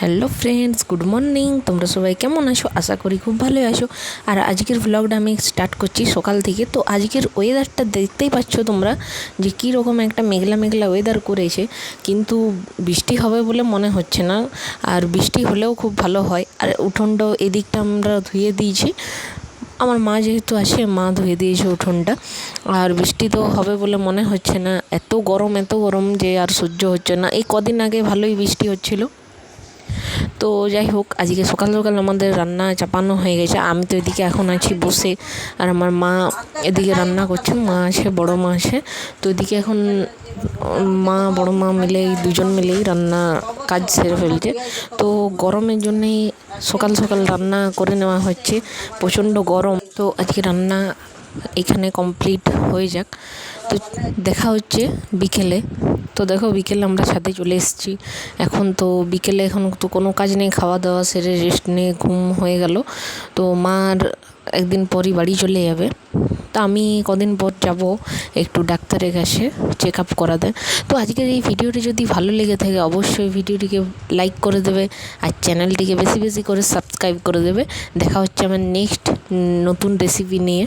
Hello friends, good morning. তোমরা সবাই কেমন আছো? আশা করি খুব ভালোই আছো। আর আজকের ব্লগটা আমি স্টার্ট করছি সকাল থেকে। তো আজকের ওয়েদারটা দেখতেই পাচ্ছ তোমরা যে কী রকম একটা মেঘলা মেঘলা ওয়েদার করেছে, কিন্তু বৃষ্টি হবে বলে মনে হচ্ছে না। আর বৃষ্টি হলেও খুব ভালো হয়। আর উঠোনটাও এদিকটা আমরা ধুয়ে দিয়েছি, আমার মা যেহেতু আছে, মা ধুয়ে দিয়েছে উঠোনটা। আর বৃষ্টি তো হবে বলে মনে হচ্ছে না। এত গরম যে আর সহ্য হচ্ছে না। এই কদিন আগে ভালোই বৃষ্টি হচ্ছিলো। তো যাই হোক, আজকে সকাল সকাল আমাদের রান্না চাপানো হয়ে গেছে। আমি তো এদিকে এখন আছি বসে, আর আমার মা এদিকে রান্না করছে। মা আছে, বড় মা আছে। তো এদিকে এখন বড় মা মিলেই, দুজন মিলেই রান্না কাজ সেরে ফেলছে। তো গরমের জন্যেই সকাল সকাল রান্না করে নেওয়া হচ্ছে। প্রচণ্ড গরম, তো আজকে রান্না এখানে কমপ্লিট হয়ে যাক। তো দেখা হচ্ছে বিকেলে। তো দেখো, বিকেলে আমরা ছাদে চলে এসেছি। এখন তো কোনো কাজ নেই, খাওয়া দাওয়া সেরে রেস্ট নিয়ে ঘুম হয়ে গেল। তো মার একদিন পরই বাড়ি চলে যাবে। তা আমি কদিন পর যাব একটু ডাক্তারের কাছে চেক আপ করাতে। তো আজকের এই ভিডিওটি যদি ভালো লেগে থাকে, অবশ্যই ভিডিওটিকে লাইক করে দেবে, আর চ্যানেলটিকে বেশি বেশি করে সাবস্ক্রাইব করে দেবে। দেখা হচ্ছে আমার নেক্সট নতুন রেসিপি নিয়ে।